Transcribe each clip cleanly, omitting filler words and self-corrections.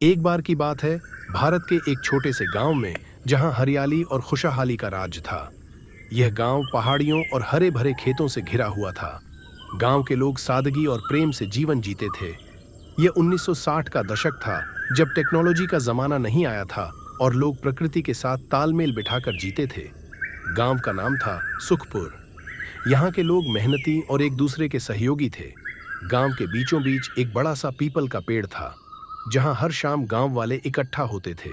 एक बार की बात है, भारत के एक छोटे से गांव में, जहां हरियाली और खुशहाली का राज था। यह गांव पहाड़ियों और हरे भरे खेतों से घिरा हुआ था। गांव के लोग सादगी और प्रेम से जीवन जीते थे। यह 1960 का दशक था, जब टेक्नोलॉजी का जमाना नहीं आया था और लोग प्रकृति के साथ तालमेल बिठाकर जीते थे। गांव का नाम था सुखपुर। यहाँ के लोग मेहनती और एक दूसरे के सहयोगी थे। गांव के बीचों बीच एक बड़ा सा पीपल का पेड़ था, जहां हर शाम गांव वाले इकट्ठा होते थे।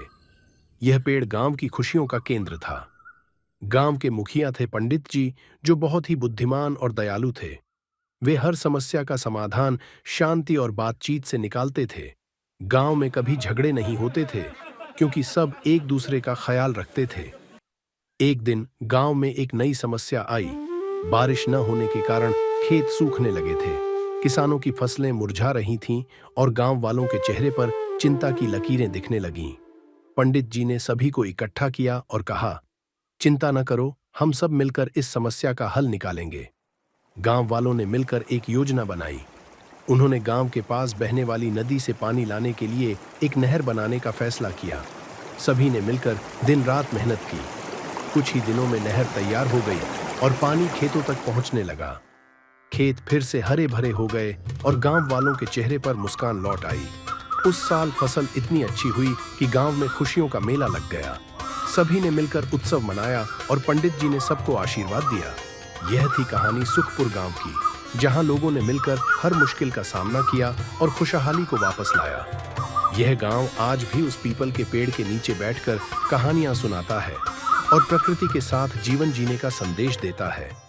यह पेड़ गांव की खुशियों का केंद्र था। गांव के मुखिया थे पंडित जी, जो बहुत ही बुद्धिमान और दयालु थे। वे हर समस्या का समाधान शांति और बातचीत से निकालते थे। गांव में कभी झगड़े नहीं होते थे, क्योंकि सब एक दूसरे का ख्याल रखते थे। एक दिन गांव में एक नई समस्या आई। बारिश न होने के कारण खेत सूखने लगे थे। किसानों की फसलें मुरझा रही थीं और गांव वालों के चेहरे पर चिंता की लकीरें दिखने लगीं। पंडित जी ने सभी को इकट्ठा किया और कहा, चिंता न करो, हम सब मिलकर इस समस्या का हल निकालेंगे। गांव वालों ने मिलकर एक योजना बनाई। उन्होंने गांव के पास बहने वाली नदी से पानी लाने के लिए एक नहर बनाने का फैसला किया। सभी ने मिलकर दिन रात मेहनत की। कुछ ही दिनों में नहर तैयार हो गई और पानी खेतों तक पहुंचने लगा। खेत फिर से हरे भरे हो गए और गांव वालों के चेहरे पर मुस्कान लौट आई। उस साल फसल इतनी अच्छी हुई कि गांव में खुशियों का मेला लग गया। सभी ने मिलकर उत्सव मनाया और पंडित जी ने सबको आशीर्वाद दिया। यह थी कहानी सुखपुर गांव की, जहां लोगों ने मिलकर हर मुश्किल का सामना किया और खुशहाली को वापस लाया। यह गांव आज भी उस पीपल के पेड़ के नीचे बैठकर कहानियां सुनाता है और प्रकृति के साथ जीवन जीने का संदेश देता है।